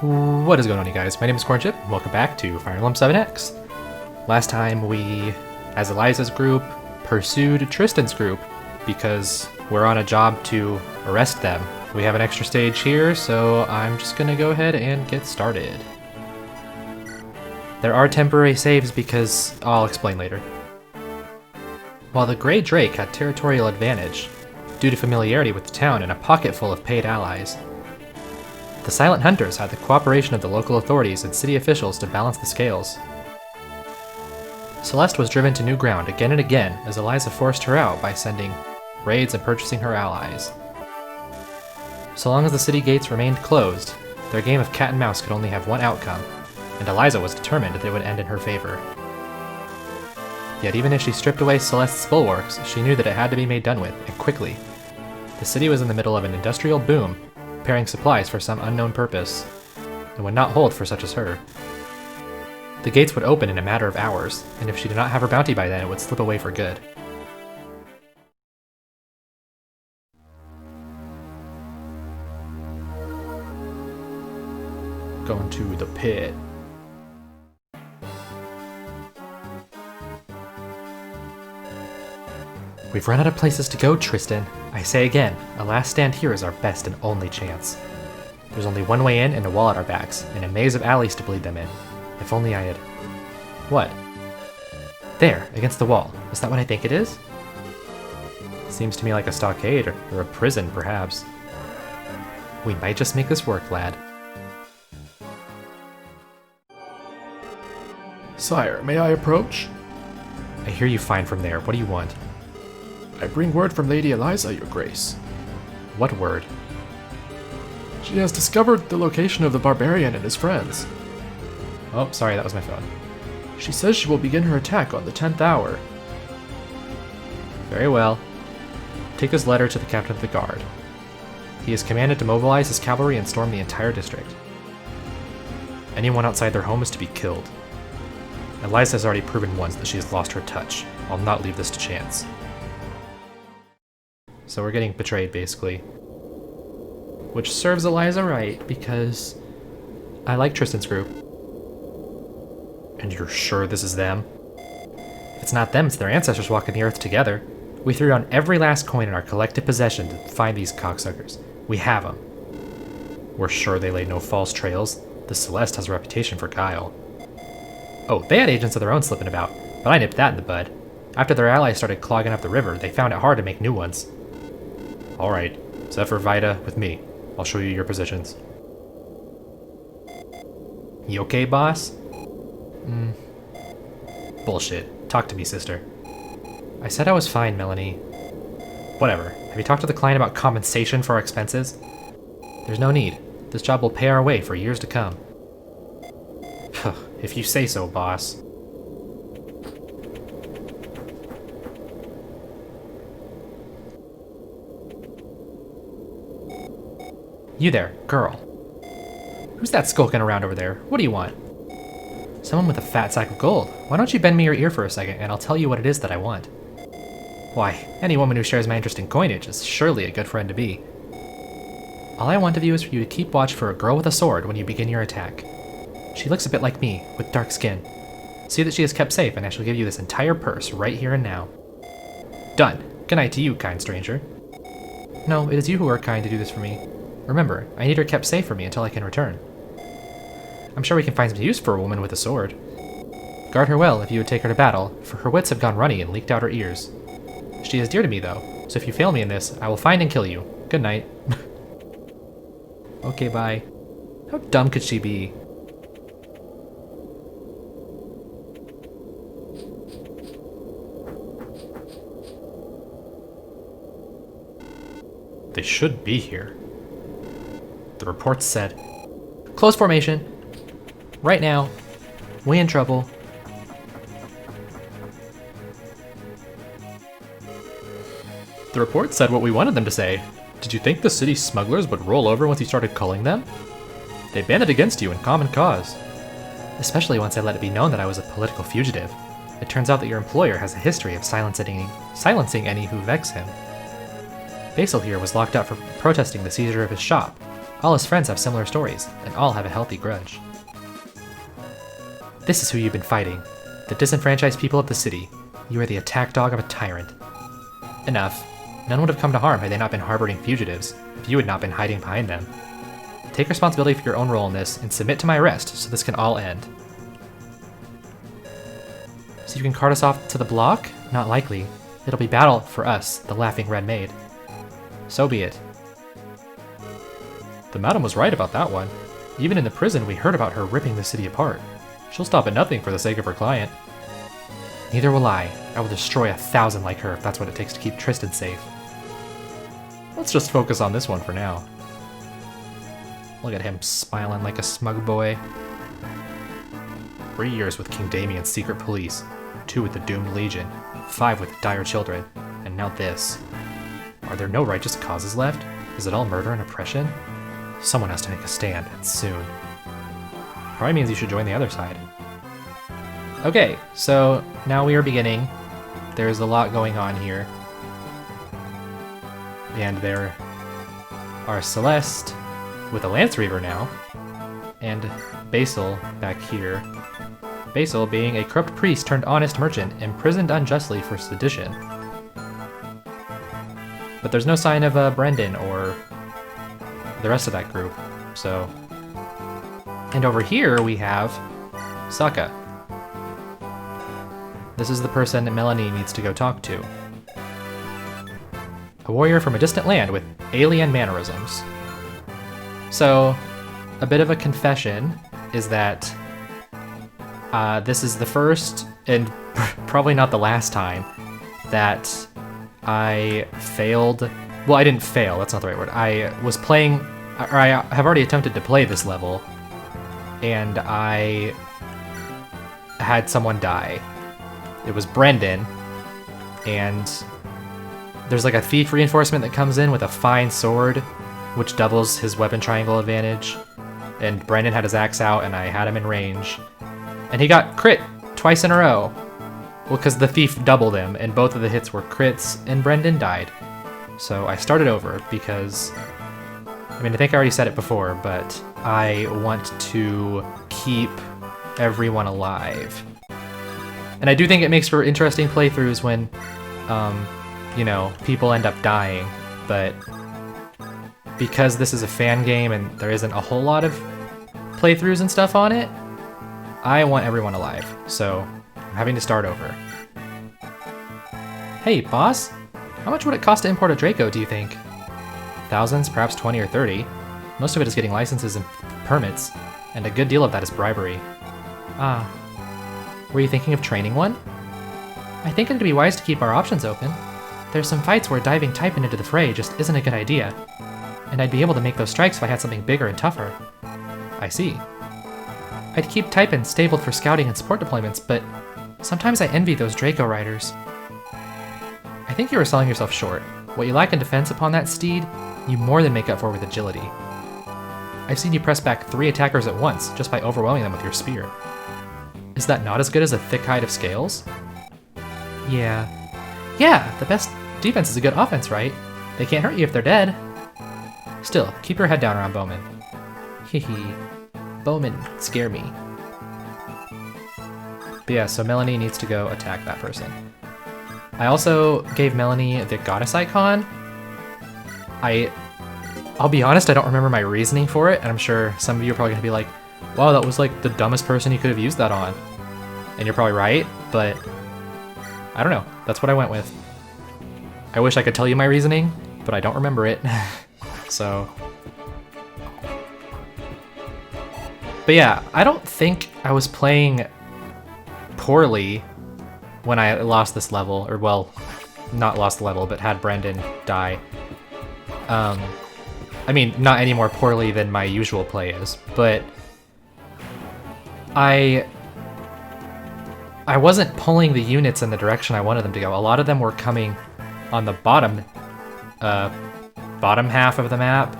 What is going on, you guys? My name is Cornchip, and welcome back to Fire Emblem 7X. Last time we, as Eliza's group, pursued Tristan's group because we're on a job to arrest them. We have an extra stage here, so I'm just gonna go ahead and get started. There are temporary saves because I'll explain later. While the Grey Drake had territorial advantage, due to familiarity with the town and a pocket full of paid allies, the Silent Hunters had the cooperation of the local authorities and city officials to balance the scales. Celeste was driven to new ground again and again as Eliza forced her out by sending raids and purchasing her allies. So long as the city gates remained closed, their game of cat and mouse could only have one outcome, and Eliza was determined that it would end in her favor. Yet even if she stripped away Celeste's bulwarks, she knew that it had to be made done with, and quickly. The city was in the middle of an industrial boom, preparing supplies for some unknown purpose, and would not hold for such as her. The gates would open in a matter of hours, and if she did not have her bounty by then, it would slip away for good. Going to the pit. We've run out of places to go, Tristan. I say again, a last stand here is our best and only chance. There's only one way in and a wall at our backs, and a maze of alleys to bleed them in. If only I had... What? There, against the wall. Is that what I think it is? Seems to me like a stockade, or a prison, perhaps. We might just make this work, lad. Sire, may I approach? I hear you fine from there. What do you want? I bring word from Lady Eliza, your grace. What word? She has discovered the location of the barbarian and his friends. Oh, sorry, that was my phone. She says she will begin her attack on the 10th hour. Very well. Take this letter to the captain of the guard. He is commanded to mobilize his cavalry and storm the entire district. Anyone outside their home is to be killed. Eliza has already proven once that she has lost her touch. I'll not leave this to chance. So we're getting betrayed, basically. Which serves Eliza right, because I like Tristan's group. And you're sure this is them? If it's not them, it's their ancestors walking the earth together. We threw down every last coin in our collective possession to find these cocksuckers. We have them. We're sure they laid no false trails. The Celeste has a reputation for guile. Oh, they had agents of their own slipping about, but I nipped that in the bud. After their allies started clogging up the river, they found it hard to make new ones. Alright, Zephyr Vita with me. I'll show you your positions. You okay, boss? Bullshit. Talk to me, sister. I said I was fine, Melanie. Whatever. Have you talked to the client about compensation for our expenses? There's no need. This job will pay our way for years to come. If you say so, boss. You there, girl. Who's that skulking around over there? What do you want? Someone with a fat sack of gold. Why don't you bend me your ear for a second, and I'll tell you what it is that I want. Why, any woman who shares my interest in coinage is surely a good friend to be. All I want of you is for you to keep watch for a girl with a sword when you begin your attack. She looks a bit like me, with dark skin. See that she is kept safe, and I shall give you this entire purse right here and now. Done. Good night to you, kind stranger. No, it is you who are kind to do this for me. Remember, I need her kept safe for me until I can return. I'm sure we can find some use for a woman with a sword. Guard her well if you would take her to battle, for her wits have gone runny and leaked out her ears. She is dear to me, though, so if you fail me in this, I will find and kill you. Good night. Okay, bye. How dumb could she be? They should be here. The reports said, close formation. Right now. We in trouble. The report said what we wanted them to say. Did you think the city smugglers would roll over once you started culling them? They banded against you in common cause. Especially once I let it be known that I was a political fugitive. It turns out that your employer has a history of silencing any who vex him. Basil here was locked up for protesting the seizure of his shop. All his friends have similar stories, and all have a healthy grudge. This is who you've been fighting. The disenfranchised people of the city. You are the attack dog of a tyrant. Enough. None would have come to harm had they not been harboring fugitives, if you had not been hiding behind them. Take responsibility for your own role in this, and submit to my arrest, so this can all end. So you can cart us off to the block? Not likely. It'll be battle for us, the Laughing Red Maid. So be it. The madam was right about that one. Even in the prison, we heard about her ripping the city apart. She'll stop at nothing for the sake of her client. Neither will I. I will destroy 1,000 like her if that's what it takes to keep Tristan safe. Let's just focus on this one for now. Look at him smiling like a smug boy. 3 years with King Damien's secret police, 2 with the Doomed Legion, 5 with Dire Children, and now this. Are there no righteous causes left? Is it all murder and oppression? Someone has to make a stand, and soon. Probably means you should join the other side. Okay, so now we are beginning. There's a lot going on here. And there are Celeste with a Lance Reaver now, and Basil back here. Basil being a corrupt priest turned honest merchant, imprisoned unjustly for sedition. But there's no sign of Brendan or the rest of that group, so... And over here we have Saka. This is the person that Melanie needs to go talk to. A warrior from a distant land with alien mannerisms. So, a bit of a confession is that this is the first, and probably not the last time, that I failed. Well, I didn't fail, that's not the right word. I was playing, or I have already attempted to play this level, and I had someone die. It was Brendan, and there's like a thief reinforcement that comes in with a fine sword, which doubles his weapon triangle advantage, and Brendan had his axe out, and I had him in range, and he got crit twice in a row. Well, because the thief doubled him, and both of the hits were crits, and Brendan died. So I started over because, I mean, I think I already said it before, but I want to keep everyone alive. And I do think it makes for interesting playthroughs when, you know, people end up dying, but because this is a fan game and there isn't a whole lot of playthroughs and stuff on it, I want everyone alive, so I'm having to start over. Hey, boss, how much would it cost to import a Draco, do you think? Thousands, perhaps 20 or 30. Most of it is getting licenses and permits, and a good deal of that is bribery. Ah. Were you thinking of training one? I think it'd be wise to keep our options open. There's some fights where diving Typhon into the fray just isn't a good idea, and I'd be able to make those strikes if I had something bigger and tougher. I see. I'd keep Typhon stabled for scouting and support deployments, but sometimes I envy those Draco riders. I think you are selling yourself short. What you lack in defense upon that steed, you more than make up for with agility. I've seen you press back 3 attackers at once just by overwhelming them with your spear. Is that not as good as a thick hide of scales? Yeah. Yeah, the best defense is a good offense, right? They can't hurt you if they're dead. Still, keep your head down around Bowman. Hehe. Bowman scare me. But yeah, so Melanie needs to go attack that person. I also gave Melanie the goddess icon. I'll be honest, I don't remember my reasoning for it, and I'm sure some of you are probably gonna be like, wow, that was like the dumbest person you could have used that on. And you're probably right, but I don't know. That's what I went with. I wish I could tell you my reasoning, but I don't remember it. So. But yeah, I don't think I was playing poorly when I lost this level, or well, not lost the level, but had Brendan die. I mean, not any more poorly than my usual play is, but I wasn't pulling the units in the direction I wanted them to go. A lot of them were coming on the bottom half of the map,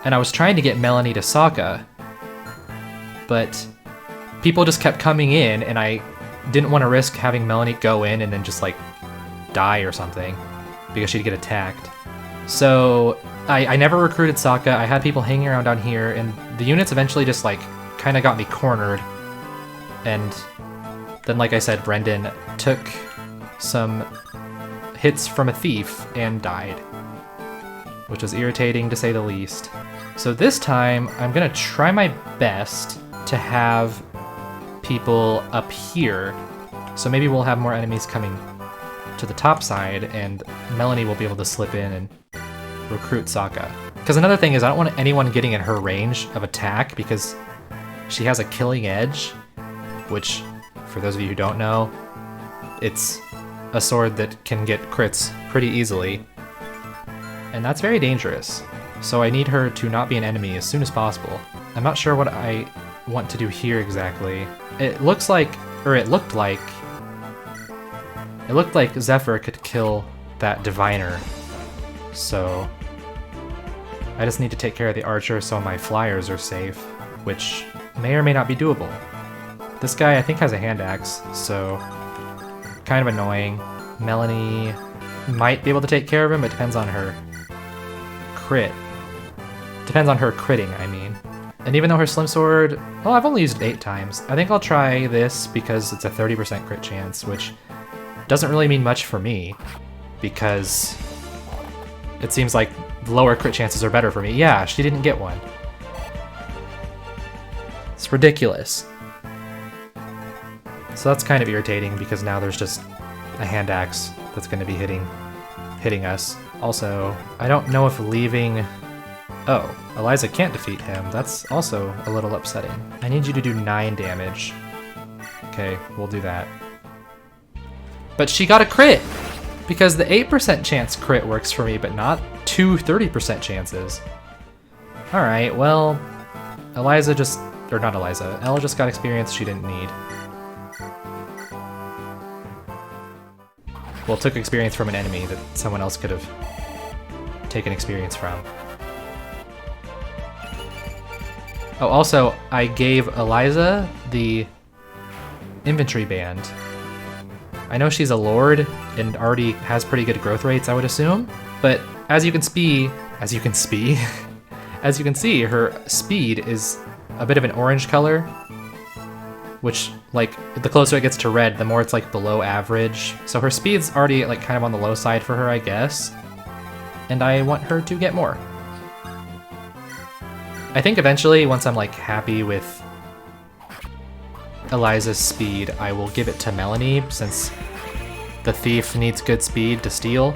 and I was trying to get Melanie to Saka, but people just kept coming in, and I didn't want to risk having Melanie go in and then just like die or something because she'd get attacked. So I never recruited Saka. I had people hanging around down here, and the units eventually just, like, kind of got me cornered. And then, like I said, Brendan took some hits from a thief and died, which was irritating to say the least. So this time, I'm gonna try my best to have people up here. So maybe we'll have more enemies coming to the top side, and Melanie will be able to slip in and recruit Saka. Because another thing is I don't want anyone getting in her range of attack because she has a killing edge, which, for those of you who don't know, it's a sword that can get crits pretty easily. And that's very dangerous. So I need her to not be an enemy as soon as possible. I'm not sure what I want to do here exactly. It looks like, or it looked like Zephyr could kill that diviner. So I just need to take care of the archer so my flyers are safe, which may or may not be doable. This guy I think has a hand axe, so kind of annoying. Melanie might be able to take care of him, but depends on her crit. Depends on her critting, I mean. And even though her slim sword, well, I've only used it 8 times. I think I'll try this because it's a 30% crit chance, which doesn't really mean much for me because it seems like lower crit chances are better for me. Yeah, she didn't get one. It's ridiculous. So that's kind of irritating because now there's just a hand axe that's going to be hitting us. Also, I don't know if leaving... Oh, Eliza can't defeat him. That's also a little upsetting. I need you to do 9 damage. Okay, we'll do that. But she got a crit! Because the 8% chance crit works for me, but not 2 30% chances. Alright, well, Eliza just... Or not Eliza, Elle just got experience she didn't need. Well, took experience from an enemy that someone else could have taken experience from. Oh, also, I gave Eliza the infantry band. I know she's a lord and already has pretty good growth rates, I would assume, but as you can see, her speed is a bit of an orange color, which, like, the closer it gets to red, the more it's, like, below average. So her speed's already, like, kind of on the low side for her, I guess, and I want her to get more. I think eventually, once I'm, like, happy with Eliza's speed, I will give it to Melanie, since the thief needs good speed to steal.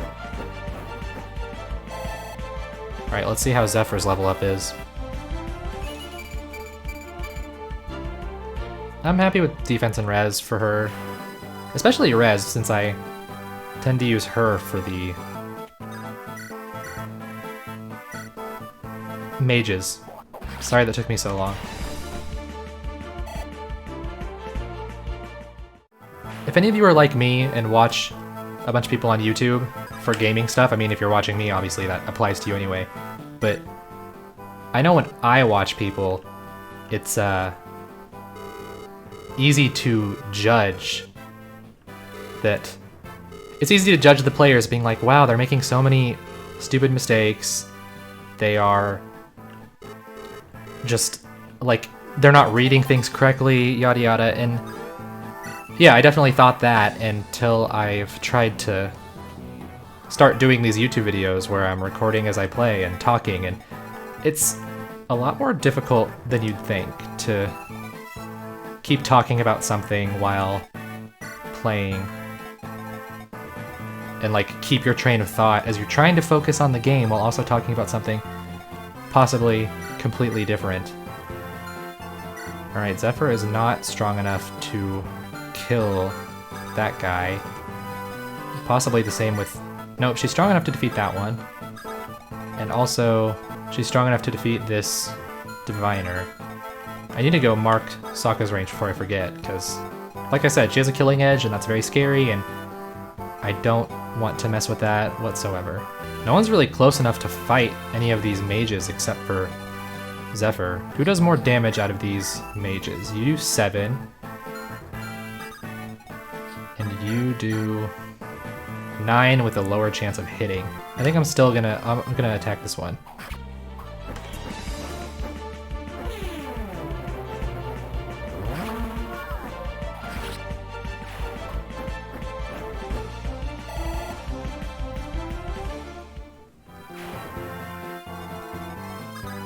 Alright, let's see how Zephyr's level up is. I'm happy with defense and res for her. Especially res, since I tend to use her for the mages. Sorry that took me so long. If any of you are like me and watch a bunch of people on YouTube for gaming stuff, I mean, if you're watching me, obviously that applies to you anyway, but I know when I watch people, it's easy to judge that. It's easy to judge the players being like, wow, they're making so many stupid mistakes. They are just, like, they're not reading things correctly, yada yada, and yeah, I definitely thought that until I've tried to start doing these YouTube videos where I'm recording as I play and talking, and it's a lot more difficult than you'd think to keep talking about something while playing and, like, keep your train of thought as you're trying to focus on the game while also talking about something possibly completely different. Alright, Zephyr is not strong enough to kill that guy. Possibly the same with... Nope, she's strong enough to defeat that one. And also, she's strong enough to defeat this diviner. I need to go mark Sokka's range before I forget, because, like I said, she has a killing edge, and that's very scary, and I don't want to mess with that whatsoever. No one's really close enough to fight any of these mages except for Zephyr. Who does more damage out of these mages? You do 7. And you do 9 with a lower chance of hitting. I think I'm still gonna, I'm gonna attack this one.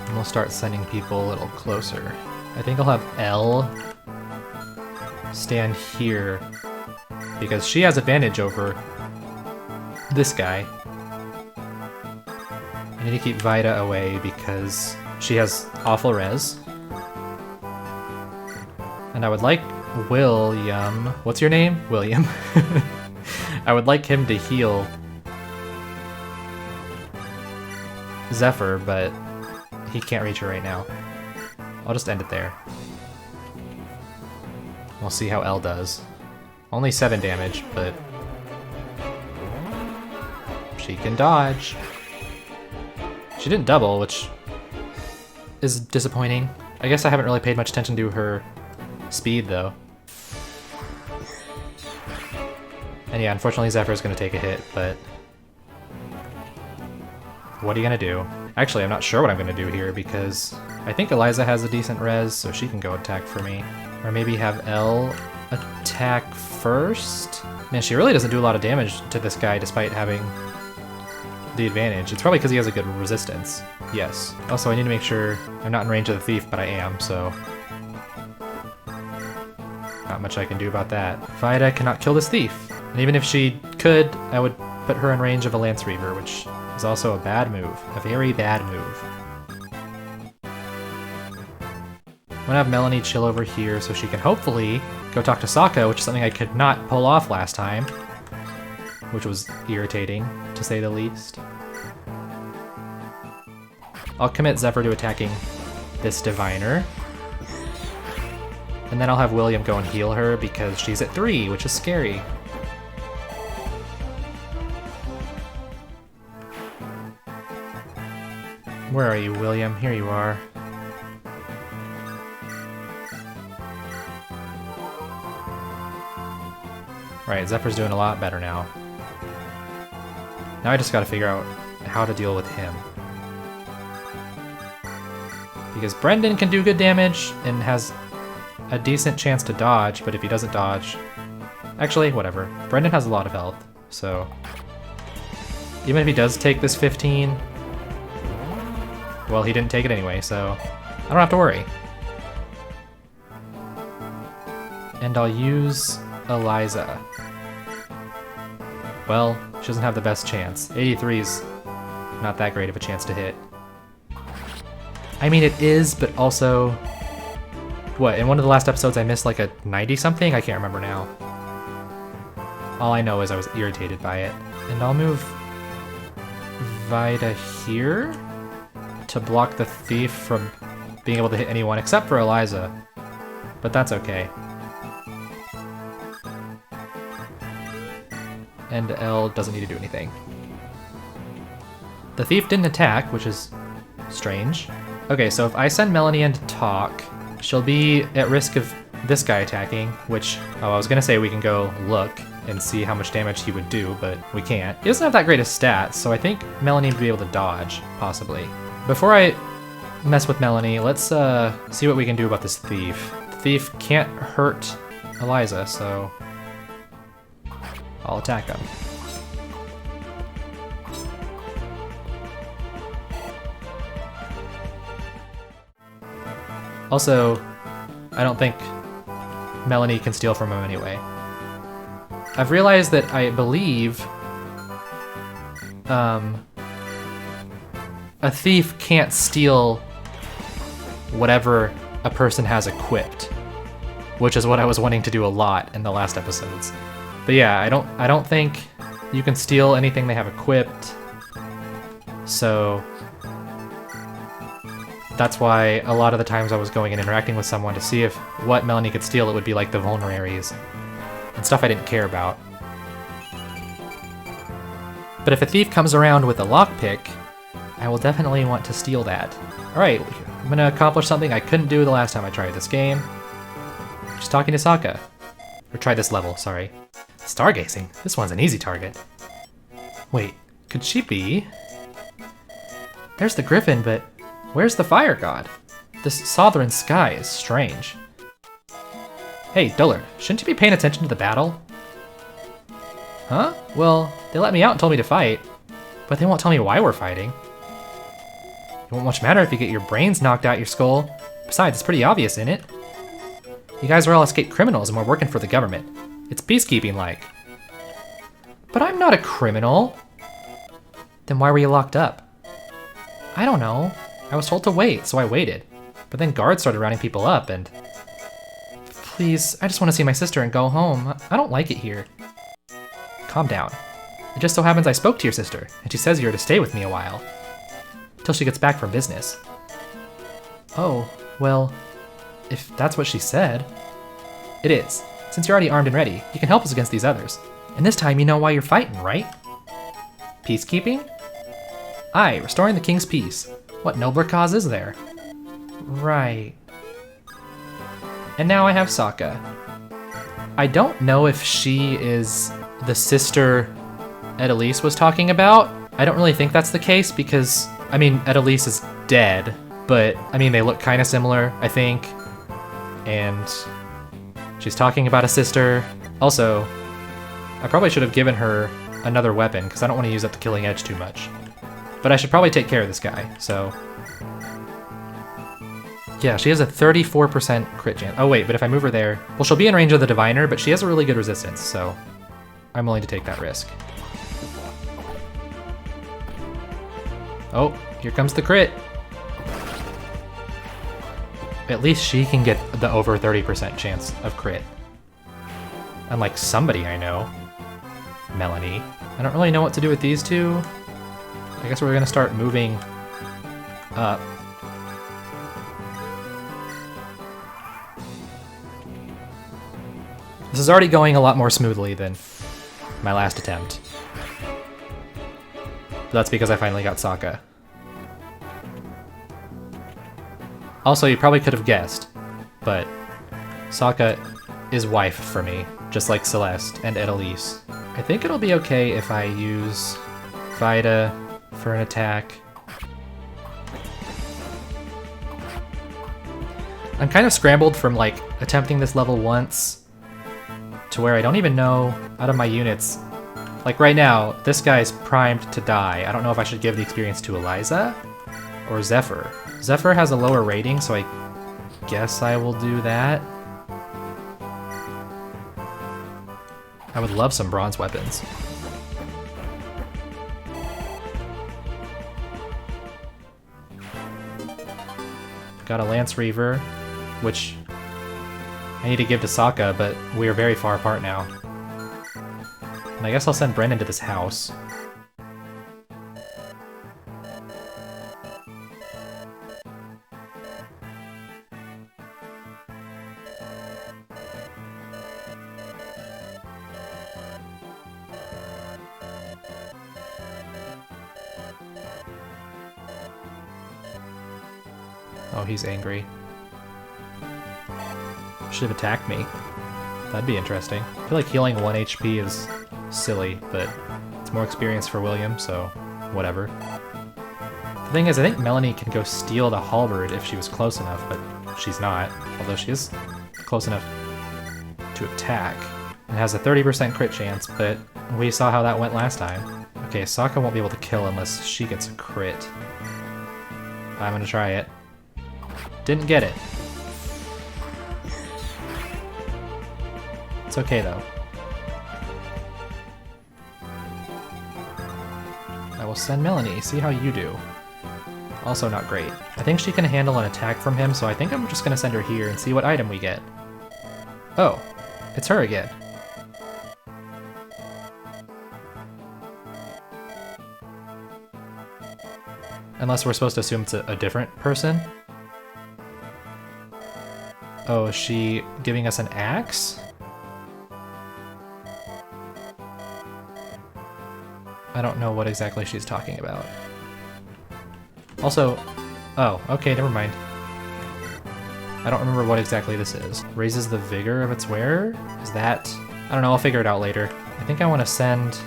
And we'll start sending people a little closer. I think I'll have Elle stand here because she has advantage over this guy. I need to keep Vida away because she has awful res. And I would like William, what's your name? William. I would like him to heal Zephyr, but he can't reach her right now. I'll just end it there. We'll see how Elle does. Only 7 damage, but she can dodge. She didn't double, which is disappointing. I guess I haven't really paid much attention to her speed, though. And yeah, unfortunately Zephyr's gonna take a hit, but what are you gonna do? Actually, I'm not sure what I'm gonna do here because I think Eliza has a decent res, so she can go attack for me. Or maybe have Elle attack first? Man, she really doesn't do a lot of damage to this guy despite having the advantage. It's probably because he has a good resistance. Yes. Also, I need to make sure I'm not in range of the thief, but I am, so not much I can do about that. Vida cannot kill this thief. And even if she could, I would put her in range of a Lance Reaver, which is also a bad move. A very bad move. I'm gonna have Melanie chill over here so she can hopefully go talk to Saka, which is something I could not pull off last time, which was irritating, to say the least. I'll commit Zephyr to attacking this Diviner. And then I'll have William go and heal her because she's at 3, which is scary. Where are you, William? Here you are. Right, Zephyr's doing a lot better now. Now I just gotta figure out how to deal with him. Because Brendan can do good damage and has a decent chance to dodge, but if he doesn't dodge... Actually, whatever. Brendan has a lot of health, so... Even if he does take this 15... Well, he didn't take it anyway, so I don't have to worry. And I'll use Eliza. Well, she doesn't have the best chance. 83's not that great of a chance to hit. I mean, it is, but also... What, in one of the last episodes I missed like a 90-something? I can't remember now. All I know is I was irritated by it. And I'll move Vida here to block the thief from being able to hit anyone except for Eliza. But that's okay. And Elle doesn't need to do anything. The thief didn't attack, which is strange. Okay, so if I send Melanie in to talk, she'll be at risk of this guy attacking, which, oh, I was gonna say we can go look and see how much damage he would do, but we can't. He doesn't have that great of stats, so I think Melanie would be able to dodge, possibly. Before I mess with Melanie, let's see what we can do about this thief. The thief can't hurt Eliza, so I'll attack him. Also, I don't think Melanie can steal from him anyway. I've realized that I believe a thief can't steal whatever a person has equipped, which is what I was wanting to do a lot in the last episodes. But yeah, I don't think you can steal anything they have equipped, so that's why a lot of the times I was going and interacting with someone to see if what Melanie could steal, it would be like the vulneraries and stuff I didn't care about. But if a thief comes around with a lockpick, I will definitely want to steal that. Alright, I'm gonna accomplish something I couldn't do the last time I tried this game. Just talking to Saka. Or try this level, sorry. Stargazing? This one's an easy target. Wait, could she be? There's the griffin, but where's the fire god? This southern sky is strange. Hey, Dullard, shouldn't you be paying attention to the battle? Huh? Well, they let me out and told me to fight, but they won't tell me why we're fighting. It won't much matter if you get your brains knocked out your skull. Besides, it's pretty obvious, isn't it? You guys are all escaped criminals and we're working for the government. It's peacekeeping-like. But I'm not a criminal. Then why were you locked up? I don't know. I was told to wait, so I waited. But then guards started rounding people up and... Please, I just want to see my sister and go home. I don't like it here. Calm down. It just so happens I spoke to your sister, and she says you're to stay with me a while. Till she gets back from business. Oh, well, if that's what she said. It is. Since you're already armed and ready, you can help us against these others. And this time you know why you're fighting, right? Peacekeeping? Aye, restoring the king's peace. What nobler cause is there? Right. And now I have Saka. I don't know if she is the sister Elise was talking about. I don't really think that's the case because, I mean, Elise is dead, but, I mean, they look kind of similar, I think. And she's talking about a sister. Also, I probably should have given her another weapon because I don't want to use up the killing edge too much. But I should probably take care of this guy, so... Yeah, she has a 34% crit chance. Oh wait, but if I move her there... Well, she'll be in range of the Diviner, but she has a really good resistance, so... I'm willing to take that risk. Oh, here comes the crit! At least she can get the over 30% chance of crit. Unlike somebody I know. Melanie. I don't really know what to do with these two. I guess we're gonna start moving up. This is already going a lot more smoothly than my last attempt. But that's because I finally got Saka. Also, you probably could have guessed, but Saka is wife for me, just like Celeste and Elise. I think it'll be okay if I use Vida for an attack. I'm kind of scrambled from like attempting this level once to where I don't even know out of my units. Like right now, this guy's primed to die. I don't know if I should give the experience to Eliza or Zephyr. Zephyr has a lower rating, so I guess I will do that. I would love some bronze weapons. Got a Lance Reaver, which I need to give to Saka, but we are very far apart now. And I guess I'll send Brendan to this house. Oh, he's angry. Should have attacked me. That'd be interesting. I feel like healing 1 HP is silly, but it's more experience for William, so whatever. The thing is, I think Melanie can go steal the halberd if she was close enough, but she's not. Although she is close enough to attack. It has a 30% crit chance, but we saw how that went last time. Okay, Saka won't be able to kill unless she gets a crit. I'm gonna try it. Didn't get it. It's okay though. I will send Melanie, see how you do. Also not great. I think she can handle an attack from him, so I think I'm just gonna send her here and see what item we get. Oh, it's her again. Unless we're supposed to assume it's a different person. Oh, is she giving us an axe? I don't know what exactly she's talking about. Also, oh, okay, never mind. I don't remember what exactly this is. Raises the vigor of its wearer? Is that... I don't know, I'll figure it out later. I think I want to send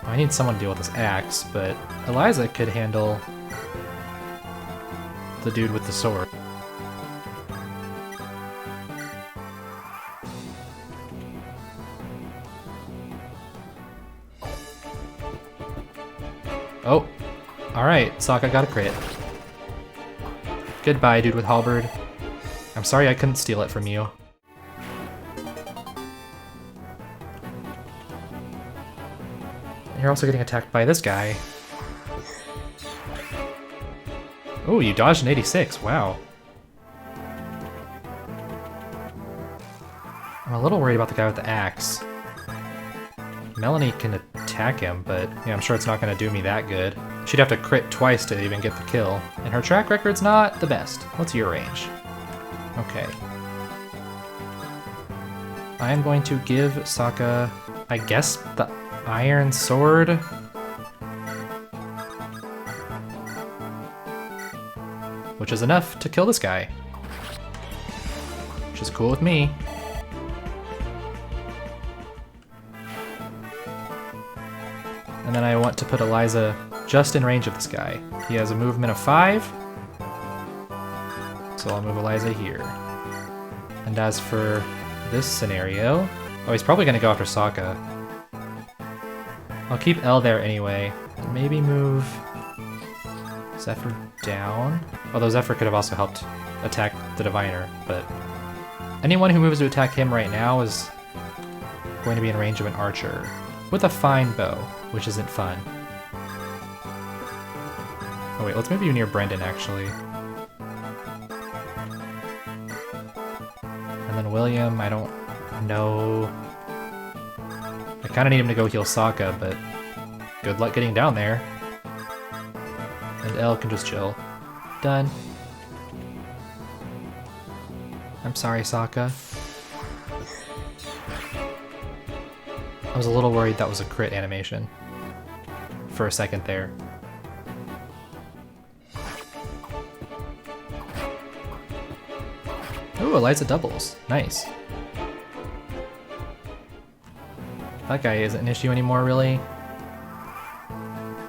I need someone to deal with this axe, but Eliza could handle the dude with the sword. Oh, alright, Saka got a crit. Goodbye, dude with halberd. I'm sorry I couldn't steal it from you. You're also getting attacked by this guy. Oh, you dodged an 86, wow. I'm a little worried about the guy with the axe. Melanie can attack him, but yeah, I'm sure it's not going to do me that good. She'd have to crit twice to even get the kill, and her track record's not the best. What's your range? Okay. I'm going to give Saka, I guess, the iron sword? Which is enough to kill this guy. Which is cool with me. And then I want to put Eliza just in range of this guy. He has a movement of 5. So I'll move Eliza here. And as for this scenario... Oh, he's probably going to go after Saka. I'll keep Elle there anyway. Maybe move Zephyr down. Although Zephyr could have also helped attack the Diviner, but anyone who moves to attack him right now is going to be in range of an archer. With a fine bow, which isn't fun. Oh wait, let's move you near Brendan, actually. And then William, I don't know... I kind of need him to go heal Saka, but good luck getting down there. And Elle can just chill. Done. I'm sorry, Saka. I was a little worried that was a crit animation. For a second there. Ooh, Eliza doubles. Nice. That guy isn't an issue anymore, really.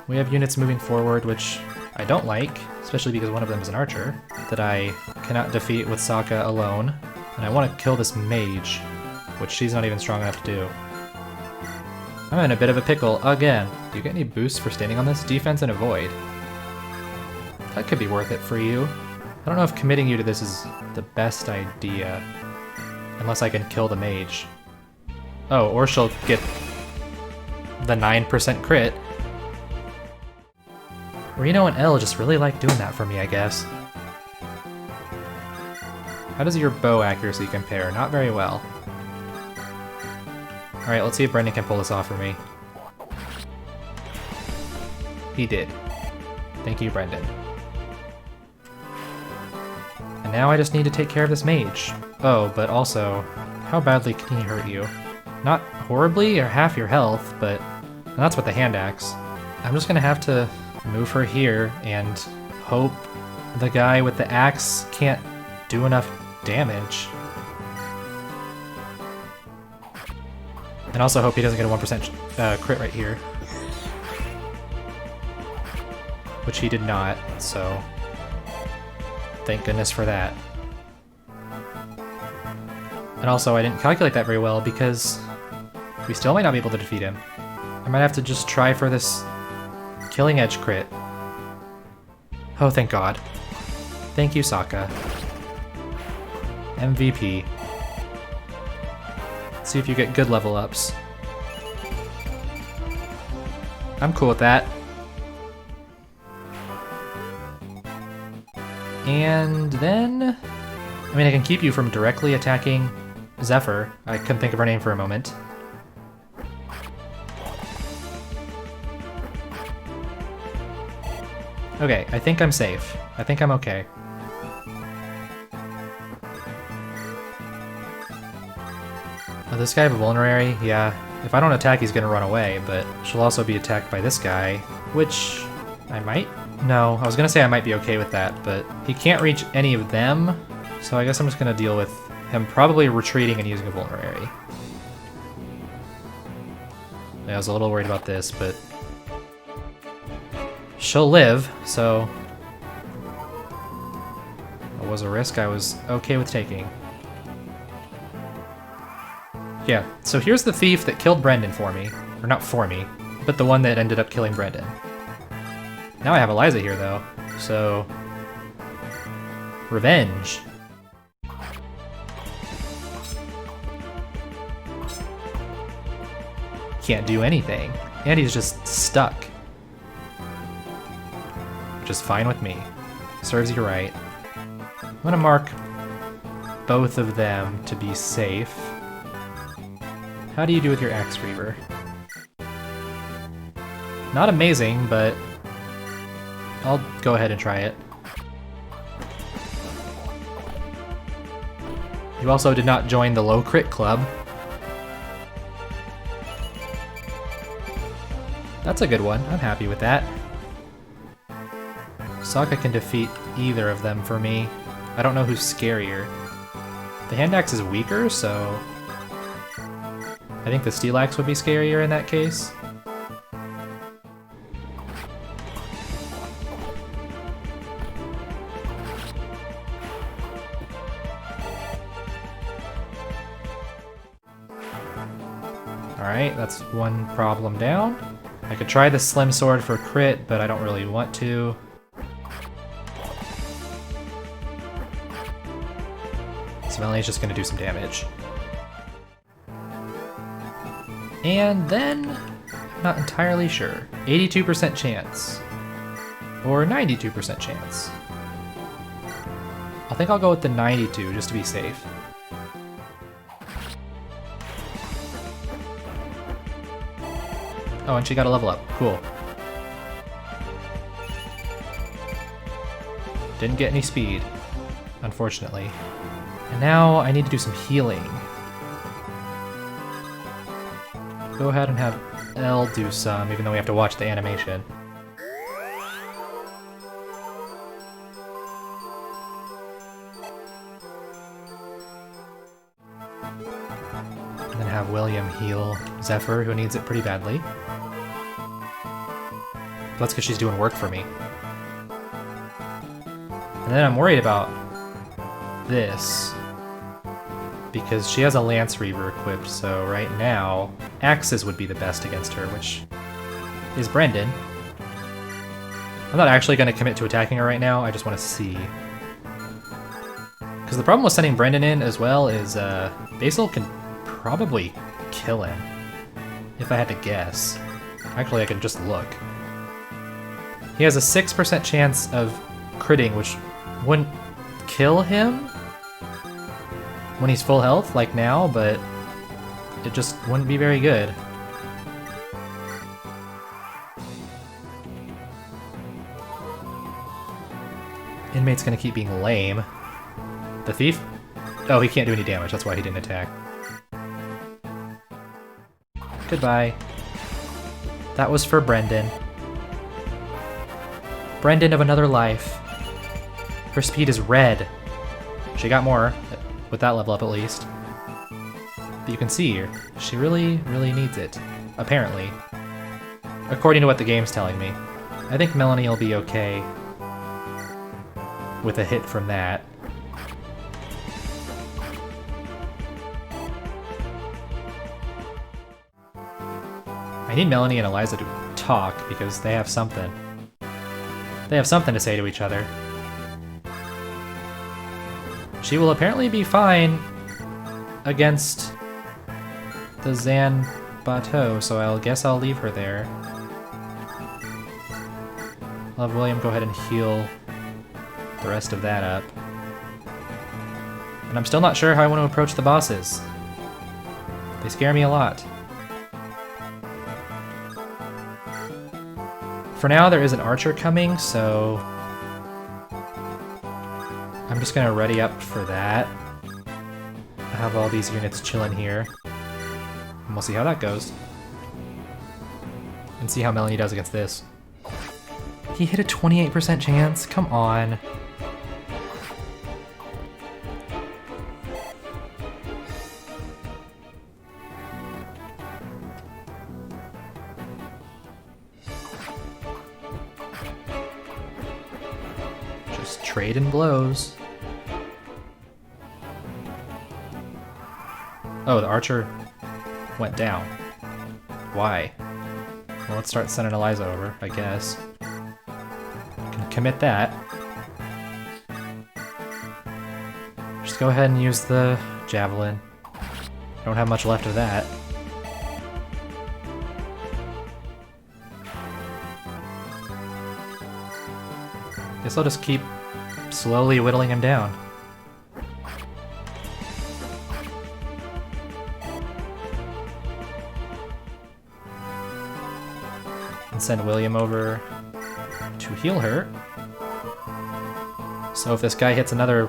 We have units moving forward, which I don't like, especially because one of them is an archer, that I cannot defeat with Saka alone. And I want to kill this mage, which she's not even strong enough to do. I'm in a bit of a pickle again. Do you get any boosts for standing on this? Defense and avoid. That could be worth it for you. I don't know if committing you to this is the best idea. Unless I can kill the mage. Oh, or she'll get the 9% crit. Reno and Elle just really like doing that for me, I guess. How does your bow accuracy compare? Not very well. Alright, let's see if Brendan can pull this off for me. He did. Thank you, Brendan. And now I just need to take care of this mage. Oh, but also, how badly can he hurt you? Not horribly, or half your health, but that's with the hand axe. I'm just gonna have to move her here and hope the guy with the axe can't do enough damage. And also hope he doesn't get a 1% crit right here. Which he did not, so thank goodness for that. And also I didn't calculate that very well because we still might not be able to defeat him. I might have to just try for this killing edge crit. Oh, thank God. Thank you, Saka. MVP. See if you get good level ups. I'm cool with that. And then... I mean, I can keep you from directly attacking Zephyr. I couldn't think of her name for a moment. Okay, I think I'm safe. I think I'm okay. Oh, this guy have a vulnerary? Yeah. If I don't attack, he's gonna run away, but she'll also be attacked by this guy, which I might? No, I was gonna say I might be okay with that, but he can't reach any of them, so I guess I'm just gonna deal with him probably retreating and using a vulnerary. I was a little worried about this, but she'll live, so it was a risk I was okay with taking. Yeah, so here's the thief that killed Brendan for me. Or not for me, but the one that ended up killing Brendan. Now I have Eliza here, though, so... revenge. Can't do anything. And he's just stuck. Which is fine with me. Serves you right. I'm gonna mark both of them to be safe. How do you do with your Axe Reaver? Not amazing, but I'll go ahead and try it. You also did not join the low crit club. That's a good one. I'm happy with that. Saka can defeat either of them for me. I don't know who's scarier. The hand axe is weaker, so I think the steel axe would be scarier in that case. Alright, that's one problem down. I could try the slim sword for crit, but I don't really want to. So Melanie's just gonna do some damage. And then, I'm not entirely sure. 82% chance. Or 92% chance. I think I'll go with the 92 just to be safe. Oh, and she got a level up. Cool. Didn't get any speed, unfortunately. And now I need to do some healing. Go ahead and have Elle do some, even though we have to watch the animation. And then have William heal Zephyr, who needs it pretty badly. That's because she's doing work for me. And then I'm worried about this, because she has a Lance Reaver equipped, so right now, axes would be the best against her, which is Brendan. I'm not actually going to commit to attacking her right now, I just want to see. Because the problem with sending Brendan in as well is Basil can probably kill him, if I had to guess. Actually, I can just look. He has a 6% chance of critting, which wouldn't kill him when he's full health, like now, but it just wouldn't be very good. Inmate's gonna keep being lame. The thief? Oh, he can't do any damage, that's why he didn't attack. Goodbye. That was for Brendan. Brendan of another life. Her speed is red. She got more, with that level up at least. But you can see here, she really, really needs it. Apparently. According to what the game's telling me. I think Melanie will be okay with a hit from that. I need Melanie and Eliza to talk because they have something. They have something to say to each other. She will apparently be fine against the Zan Bateau, so I guess I'll leave her there. I'll have William go ahead and heal the rest of that up. And I'm still not sure how I want to approach the bosses. They scare me a lot. For now, there is an archer coming, so I'm just gonna ready up for that. I have all these units chilling here. And we'll see how that goes. And see how Melanie does against this. He hit a 28% chance? Come on. Trade in blows. Oh, the archer went down. Why? Well, let's start sending Eliza over, I guess. Can commit that. Just go ahead and use the javelin. Don't have much left of that. Guess I'll just keep slowly whittling him down. And send William over to heal her. So if this guy hits another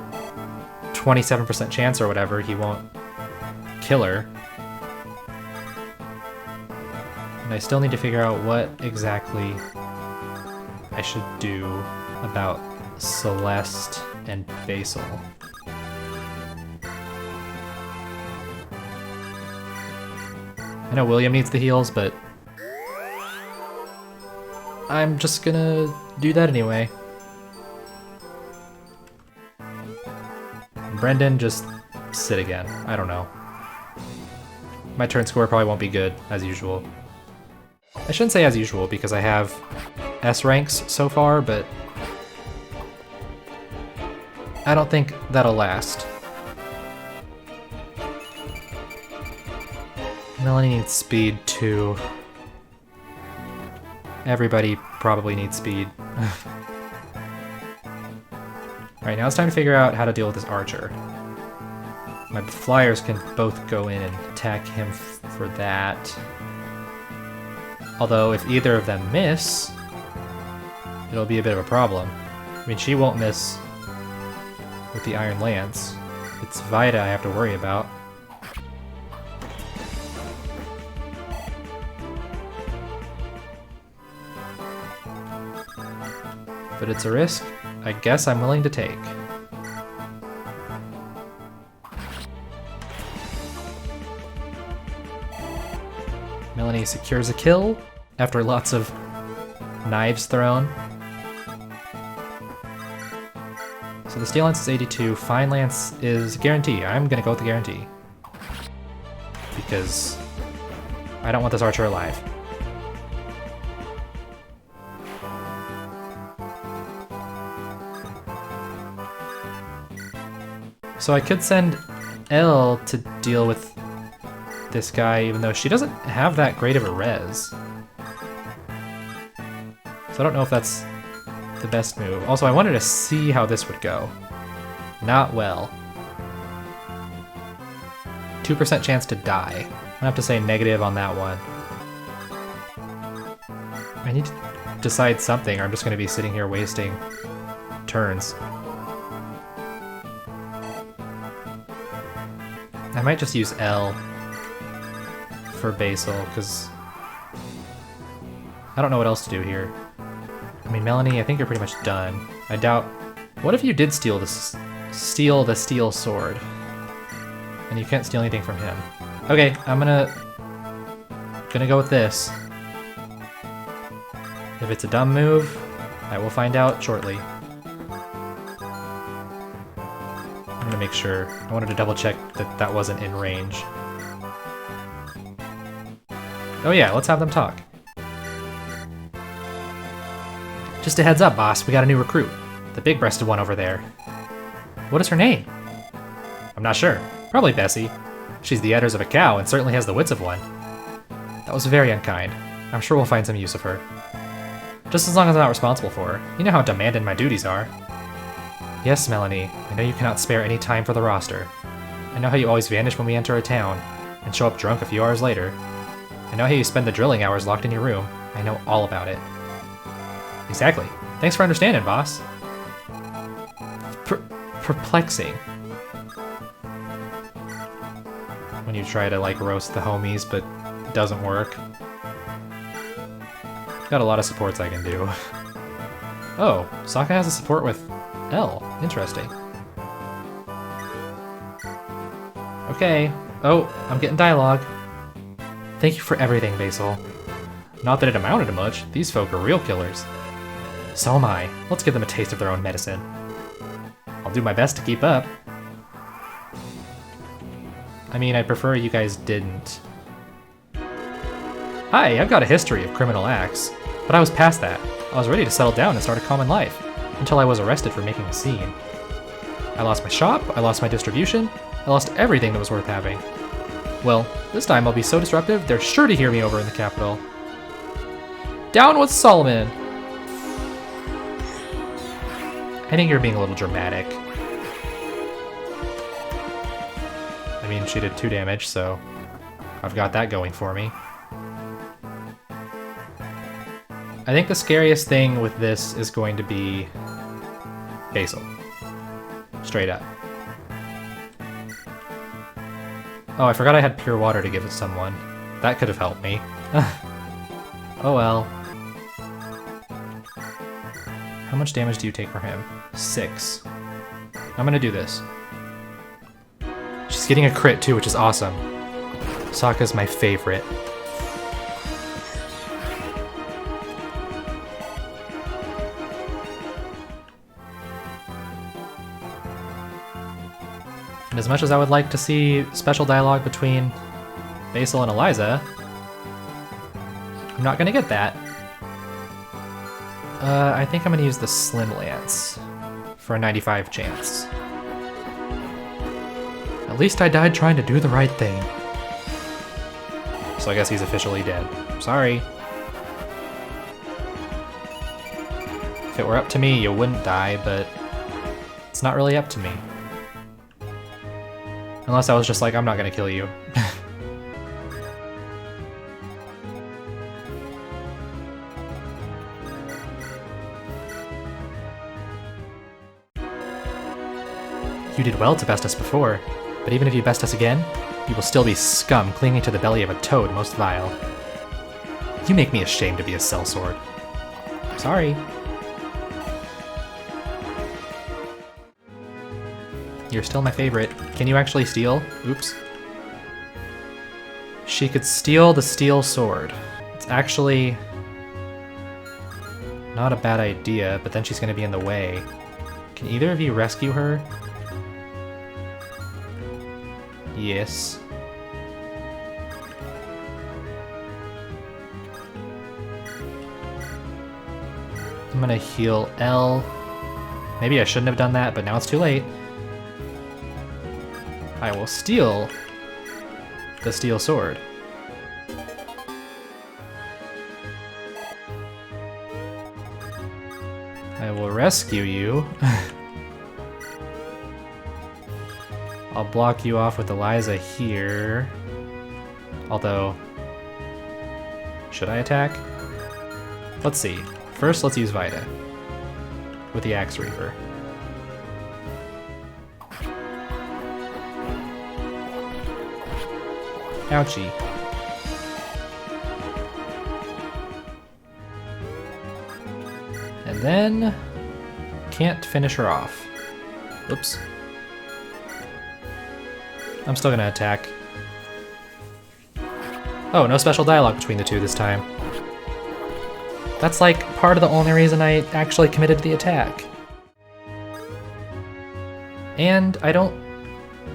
27% chance or whatever, he won't kill her. And I still need to figure out what exactly I should do about Celeste and Basil. I know William needs the heals, but I'm just gonna do that anyway. Brendan, just sit again. I don't know. My turn score probably won't be good, as usual. I shouldn't say as usual, because I have S ranks so far, but I don't think that'll last. Melanie needs speed too. Everybody probably needs speed. Alright, now it's time to figure out how to deal with this archer. My flyers can both go in and attack him for that. Although, if either of them miss, it'll be a bit of a problem. I mean, she won't miss with the Iron Lance. It's Vida I have to worry about. But it's a risk I guess I'm willing to take. Melanie secures a kill after lots of knives thrown. So the Steel Lance is 82, Fine Lance is guarantee. I'm gonna go with the guarantee. Because I don't want this archer alive. So I could send Elle to deal with this guy, even though she doesn't have that great of a res. So I don't know if that's the best move. Also, I wanted to see how this would go. Not well. 2% chance to die. I have to say negative on that one. I need to decide something, or I'm just going to be sitting here wasting turns. I might just use Elle for Basil, because I don't know what else to do here. I mean, Melanie, I think you're pretty much done. I doubt... What if you did steal the steel sword? And you can't steal anything from him. Okay, I'm gonna go with this. If it's a dumb move, I will find out shortly. I'm gonna make sure. I wanted to double check that that wasn't in range. Oh yeah, let's have them talk. Just a heads up, boss, we got a new recruit. The big-breasted one over there. What is her name? I'm not sure. Probably Bessie. She's the udders of a cow and certainly has the wits of one. That was very unkind. I'm sure we'll find some use of her. Just as long as I'm not responsible for her. You know how demanding my duties are. Yes, Melanie. I know you cannot spare any time for the roster. I know how you always vanish when we enter a town, and show up drunk a few hours later. I know how you spend the drilling hours locked in your room. I know all about it. Exactly. Thanks for understanding, boss. Perplexing. When you try to, like, roast the homies, but it doesn't work. Got a lot of supports I can do. Oh, Saka has a support with Elle. Interesting. Okay. Oh, I'm getting dialogue. Thank you for everything, Basil. Not that it amounted to much. These folk are real killers. So am I. Let's give them a taste of their own medicine. I'll do my best to keep up. I mean, I'd prefer you guys didn't. Hi, I've got a history of criminal acts, but I was past that. I was ready to settle down and start a common life, until I was arrested for making a scene. I lost my shop, I lost my distribution, I lost everything that was worth having. Well, this time I'll be so disruptive, they're sure to hear me over in the capital. Down with Solomon! I think you're being a little dramatic. I mean, she did 2 damage, so I've got that going for me. I think the scariest thing with this is going to be Basil. Straight up. Oh, I forgot I had pure water to give to someone. That could have helped me. Oh well. How much damage do you take from him? 6. I'm gonna do this. She's getting a crit too, which is awesome. Saka's my favorite. And as much as I would like to see special dialogue between Basil and Eliza, I'm not gonna get that. I think I'm gonna use the Slim Lance for a 95 chance. At least I died trying to do the right thing. So I guess he's officially dead. Sorry. If it were up to me, you wouldn't die, but it's not really up to me. Unless I was just like, I'm not gonna kill you. You did well to best us before, but even if you best us again, you will still be scum clinging to the belly of a toad most vile. You make me ashamed to be a sellsword. Sorry. You're still my favorite. Can you actually steal? Oops. She could steal the steel sword. It's actually not a bad idea, but then she's gonna be in the way. Can either of you rescue her? Yes. I'm gonna heal Elle. Maybe I shouldn't have done that, but now it's too late. I will steal the steel sword. I will rescue you. I'll block you off with Eliza here. Although, should I attack? Let's see. First, let's use Vita with the Axe Reaver. Ouchie. And then, can't finish her off. Oops. I'm still gonna attack. Oh, no special dialogue between the two this time. That's like part of the only reason I actually committed to the attack. And I don't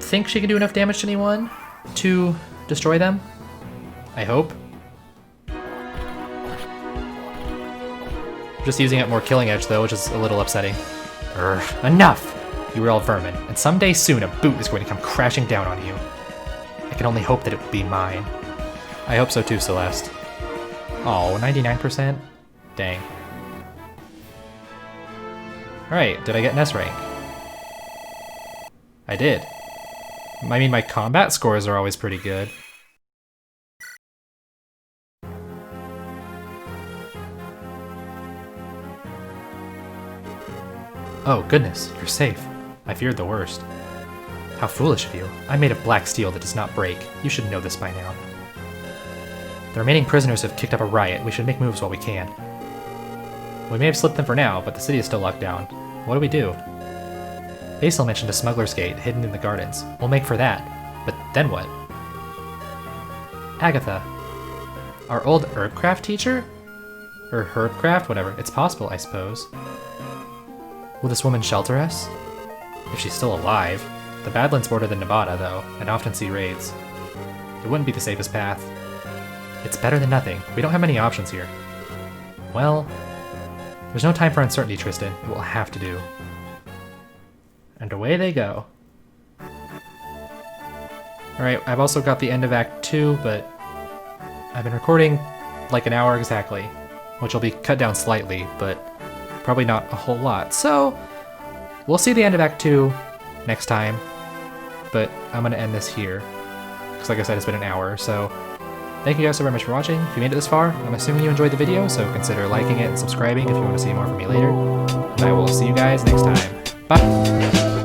think she can do enough damage to anyone to destroy them. I hope. Just using it more killing edge though, which is a little upsetting. Urgh, enough! You were all vermin, and someday soon a boot is going to come crashing down on you. I can only hope that it will be mine. I hope so too, Celeste. Oh, 99%? Dang. Alright, did I get an S rank? I did. I mean, my combat scores are always pretty good. Oh, goodness, you're safe. I feared the worst. How foolish of you. I'm made of black steel that does not break. You should know this by now. The remaining prisoners have kicked up a riot. We should make moves while we can. We may have slipped them for now, but the city is still locked down. What do we do? Basil mentioned a smuggler's gate hidden in the gardens. We'll make for that. But then what? Agatha. Our old herbcraft teacher? Or herbcraft? Whatever. It's possible, I suppose. Will this woman shelter us? If she's still alive. The Badlands border than Nevada, though, and often see raids. It wouldn't be the safest path. It's better than nothing. We don't have many options here. Well, there's no time for uncertainty, Tristan. It will have to do. And away they go. Alright, I've also got the end of Act 2, but I've been recording like an hour exactly, which will be cut down slightly, but probably not a whole lot. So, we'll see the end of Act 2 next time, but I'm going to end this here, because like I said, it's been an hour, so thank you guys so very much for watching. If you made it this far, I'm assuming you enjoyed the video, so consider liking it and subscribing if you want to see more from me later, and I will see you guys next time. Bye!